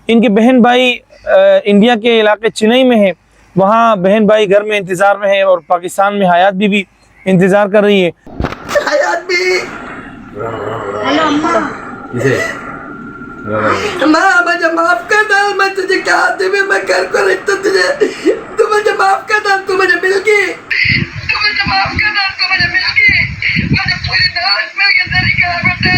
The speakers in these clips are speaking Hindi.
इनके बहन भाई इंडिया के इलाके चेन्नई में है, वहाँ बहन भाई घर में इंतज़ार में है और पाकिस्तान में हयात बीबी इंतज़ार कर रही है। हयात भी हेलो अम्मा। माँ मुझे माफ कर दो, मैं तुझे क्या हाथ में मैं कर को रखता तुझे, तू मुझे माफ कर दो, तू मुझे मिल गई, तू मुझे माफ कर दो, तू मुझे मिल गई, मुझे पूरी दौलत मिल गई तेरी क्या बेटे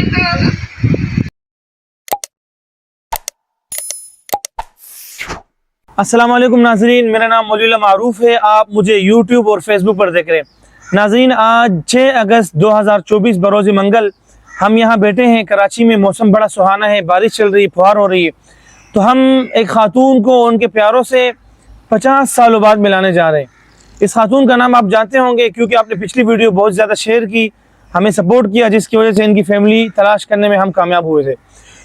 अस्सलाम वालेकुम नाज़रीन, मेरा नाम मौलवी मारूफ है। आप मुझे यूट्यूब और फेसबुक पर देख रहे हैं। नाज़रीन, आज 6 अगस्त 2024 बरोज़ मंगल हम यहाँ बैठे हैं कराची में। मौसम बड़ा सुहाना है, बारिश चल रही है, फुहार हो रही है। तो हम एक ख़ातून को उनके प्यारों से 50 सालों बाद मिलाने जा रहे हैं। इस खातून का नाम आप जानते होंगे क्योंकि आपने पिछली वीडियो बहुत ज़्यादा शेयर की, हमें सपोर्ट किया, जिसकी वजह से इनकी फैमिली तलाश करने में हम कामयाब हुए थे।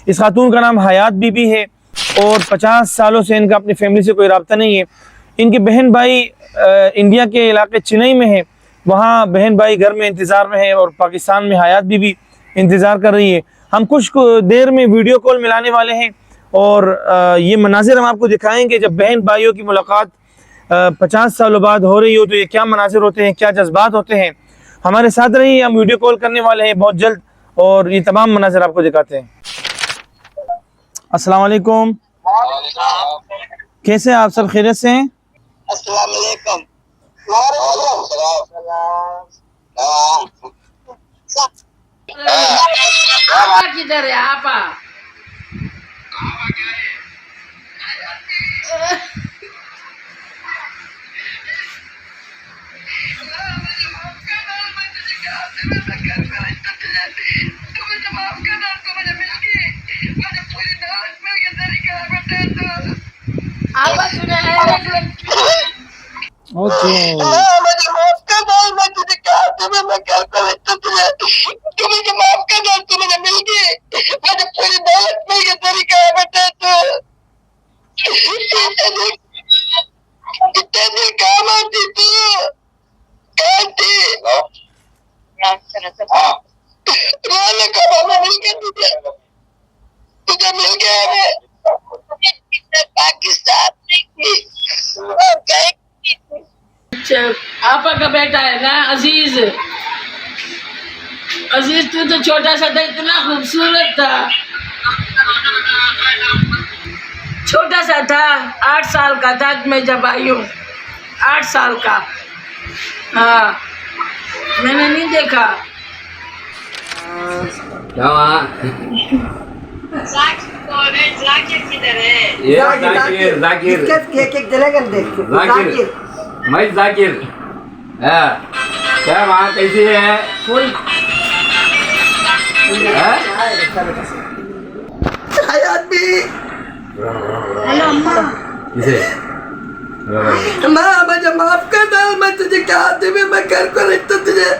इस खातून का नाम हयात बीबी है और 50 सालों से इनका अपनी फैमिली से कोई रब्ता नहीं है। इनके बहन भाई इंडिया के इलाके चेन्नई में है, वहाँ बहन भाई घर में इंतज़ार में है और पाकिस्तान में हयात बीबी इंतज़ार कर रही है। हम कुछ देर में वीडियो कॉल मिलाने वाले हैं और ये मनाजिर हम आपको दिखाएंगे। जब बहन भाइयों की मुलाकात 50 सालों बाद हो रही हो तो ये क्या मनाजिर होते हैं, क्या जज्बात होते हैं। हमारे साथ रहिए, हम वीडियो कॉल करने वाले हैं बहुत जल्द और ये तमाम मनाजिर आपको दिखाते हैं। अस्सलाम वालेकुम, कैसे हैं आप? सब खैरियत से हैं? अस्सलाम वालेकुम। आपा किधर है? आपा आपा सुना है ओके, मुझे माफ कर दो, मैं तुझे क्या हाथ में मैं कर को रखता तुझे, तू मुझे माफ कर दो, तू मुझे मिल गई, मुझे पूरी दौलत मिल गई तेरी क्या बेटे तू, इतने दिन काम आती तू, कहाँ थी? रोने का हमें मिल गया तुझे, तुझे मिल गया हमें पाकिस्तान में। आपा का बेटा है ना अजीज। अजीज तू तो छोटा सा था, इतना खूबसूरत था, छोटा सा था, 8 साल का था मैं जब आई हूँ, 8 साल का। हाँ, मैंने नहीं देखा। जाकिर किधर है? ये जाकिर एक जगह देख जाकिर मैं जाकिर क्या वहाँ कैसी है? हयात भी हेलो अम्मा। किसे? माँ मुझे माफ कर दो, मैं तुझे क्या हाथ में मैं कर को रखता तुझे,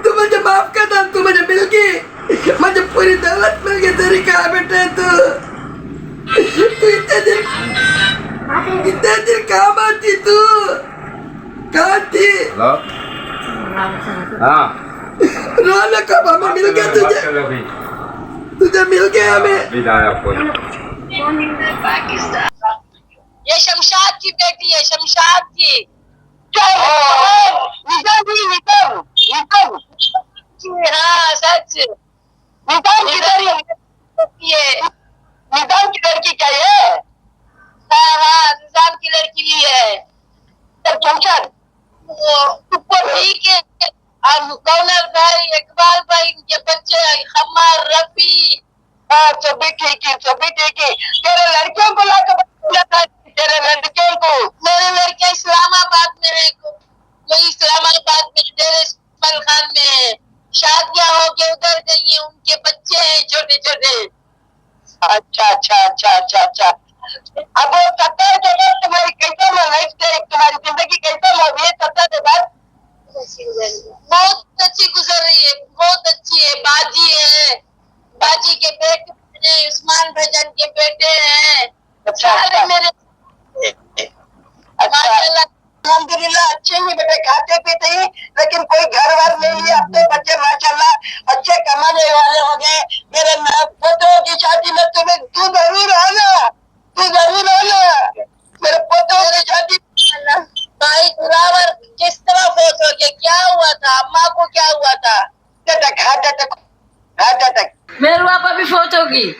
तू मुझे माफ कर दो, तू मुझे मिल गई, मुझे पूरी दौलत मिल गई तेरी क्या बेटे तू इतने दिन काम आती तू, कहाँ थी? हेलो हाँ रोने कब हमें मिल गया तुझे, तुझे मिल गया हमें। ये शमशाद की बेटी है, शमशाद की। हाँ सच। निजाम की लड़की क्या है? हाँ हाँ, निजाम की लड़की भी है। वो ठीक है। और कौनर भाई, इकबाल भाई, इनके बच्चे खम्मार, रफी। सभी ठीक है, सभी ठीक है। तेरे लड़कियों को लाकर तेरे लड़कियों को, मेरे लड़के इस्लामाबाद में है, कोई इस्लामाबाद में डेरे इस्माइल खान में है। शादियां हो गई, उधर गई है, उनके बच्चे हैं छोटे छोटे। अच्छा अच्छा अच्छा अच्छा अच्छा। अब वो 70 के बाद तुम्हारी कैसा लाइफ स्टाइल, तुम्हारी जिंदगी कैसा हो रही है 70 के बाद? बहुत अच्छी गुजर रही है, बहुत अच्छी है। बाजी है, बाजी के बेटे हैं, उस्मान भाईजान के बेटे हैं, सारे मेरे माशाल्लाह। अल्हम्दुलिल्लाह अच्छे ही बेटे, खाते पीते ही, लेकिन कोई घर वार नहीं है। अब तो बच्चे माशाल्लाह अच्छे कमाने वाले हो गए। मेरे पोतों की शादी में तुम्हें तू जरूर आना, तू होगी।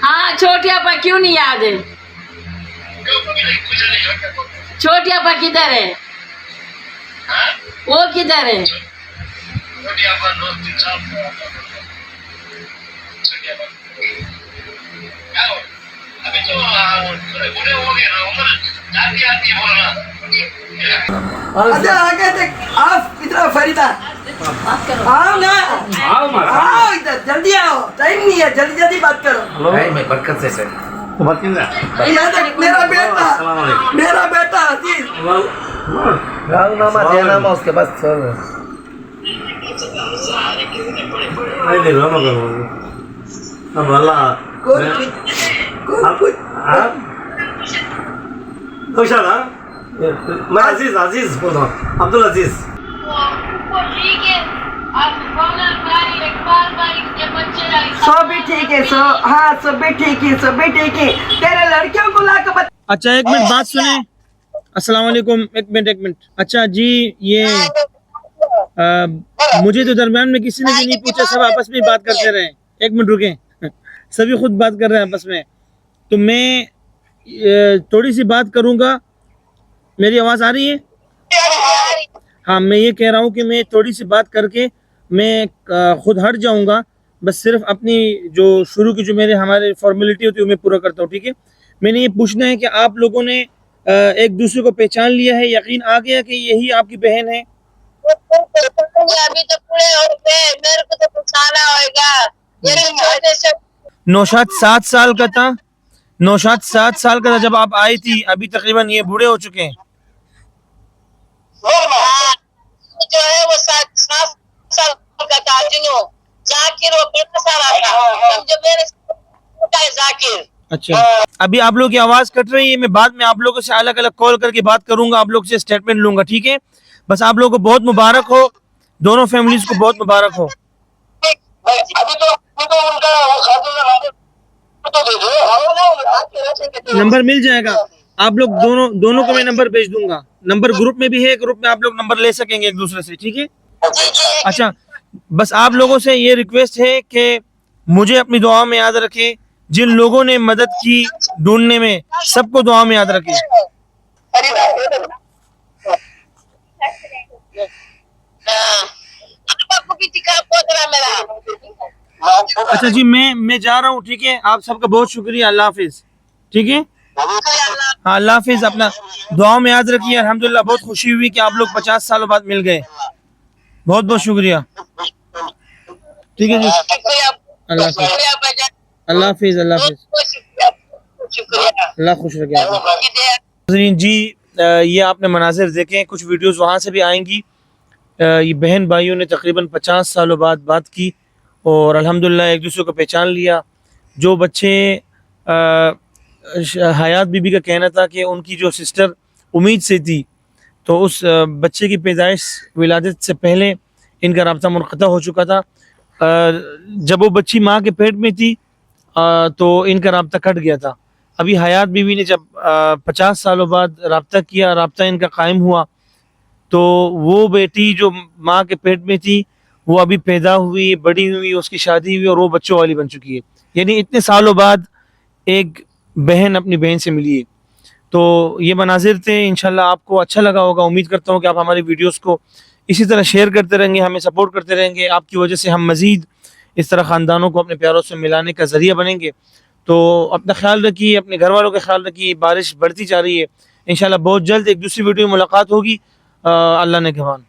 हाँ छोटी आपा क्यों नहीं याद है? छोटी आपा किधर है? वो किधर है? अभी तो बूढ़े हो गए ना, उम्र जाती आती है बोलना। अच्छा आगे देख, आप इधर फरीदा आओ ना, आओ मारा आओ इधर जल्दी आओ, टाइम नहीं है, जल्दी जल्दी बात करो। भाई मैं बरकत से बात कर रहा यहाँ तक मेरा बेटा अजीज रामनामा जयनामा उसके पास छोड़ दो। नहीं नहीं रोना करो अब अल्लाह कुछ खुशहाल हाँ मैं अजीज अजीज बोल रहा हूँ अब्दुल अजीज ठीक है आप इकबाल भाई के बच्चे सब भी ठीक है, सब हाँ सब भी ठीक है, सब भी ठीक है। तेरे लड़कियों को ला के बता। अच्छा एक मिनट बात सुने। अस्सलाम वालेकुम। एक मिनट। अच्छा जी ये मुझे तो दरमियान में किसी ने भी नहीं पूछा, सब आपस में बात करते रहे। एक मिनट रुके, सभी खुद बात कर रहे हैं आपस में, तो मैं थोड़ी सी बात करूंगा। मेरी आवाज़ आ रही है? हाँ मैं ये कह रहा हूँ कि मैं थोड़ी सी बात करके मैं खुद हट जाऊंगा, बस सिर्फ अपनी जो शुरू की जो मेरे हमारे फॉर्मेलिटी होती है वो मैं पूरा करता हूँ, ठीक है? मैंने ये पूछना है कि आप लोगों ने एक दूसरे को पहचान लिया है, यकीन आ गया कि यही आपकी बहन है? अभी तो पूरे हो गए, मेरे को तो पछाना होगा। मेरे छोटे से नौशाद 7 साल का था, नौशाद 7 साल का था जब आप आई थी, अभी तकरीबन ये बूढ़े हो चुके हैं। जो है वो 7 साल का था, जिन्हों जाकिर वो बड़ा सारा था, समझो मेरे छोटा है जाकिर। अच्छा अभी आप लोगों की आवाज़ कट रही है, मैं बाद में आप लोगों से अलग अलग कॉल करके बात करूंगा, आप लोग से स्टेटमेंट लूंगा, ठीक है? बस आप लोगों को बहुत मुबारक हो, दोनों फैमिलीज को बहुत मुबारक हो। अभी तो उनका वो शादी का नंबर तो दे दो, नंबर मिल जाएगा, आप लोग दोनों को मैं नंबर भेज दूंगा। नंबर ग्रुप में भी है, ग्रुप में आप लोग नंबर ले सकेंगे एक दूसरे से, ठीक है? अच्छा बस आप लोगों से ये रिक्वेस्ट है कि मुझे अपनी दुआ में याद रखें, जिन लोगों ने मदद की ढूंढने में, सबको दुआ में याद रखें। अच्छा जी मैं जा रहा हूँ, ठीक है? आप सबका बहुत शुक्रिया, अल्लाह हाफिज, ठीक है? हाँ अल्लाह हाफिज, अपना दुआ में याद रखिए। अल्हम्दुलिल्लाह बहुत खुशी हुई कि आप लोग 50 सालों बाद मिल गए, बहुत बहुत शुक्रिया, ठीक है जी? अल्लाह हाफिज, अल्लाह हाफिज, अल्लाह हाफिज, अल्लाह खुश रखे जी। ये आपने मनाजिर देखें, कुछ वीडियोस वहाँ से भी आएंगी। ये बहन भाइयों ने तकरीबन 50 सालों बाद बात की और अल्हम्दुलिल्लाह एक दूसरे को पहचान लिया। जो बच्चे हयात बीबी का कहना था कि उनकी जो सिस्टर उम्मीद से थी, तो उस बच्चे की पैदाइश विलादत से पहले इनका रब्ता मुनक़ता हो चुका था। जब वो बच्ची माँ के पेट में थी तो इनका रब्ता कट गया था। अभी हयात बीवी ने जब 50 सालों बाद रब्ता किया, रब्ता इनका कायम हुआ, तो वो बेटी जो माँ के पेट में थी वो अभी पैदा हुई, बड़ी हुई, उसकी शादी हुई और वो बच्चों वाली बन चुकी है। यानी इतने सालों बाद एक बहन अपनी बहन से मिली है। तो ये मनाजिर थे, इंशाल्लाह आपको अच्छा लगा होगा। उम्मीद करता हूँ कि आप हमारी वीडियोस को इसी तरह शेयर करते रहेंगे, हमें सपोर्ट करते रहेंगे। आपकी वजह से हम मज़ीद इस तरह ख़ानदानों को अपने प्यारों से मिलाने का ज़रिया बनेंगे। तो अपना ख्याल रखिए, अपने घर वालों का ख्याल रखिए। बारिश बढ़ती जा रही है, इंशाल्लाह बहुत जल्द एक दूसरी वीडियो में मुलाकात होगी। अल्लाह ने कहवान।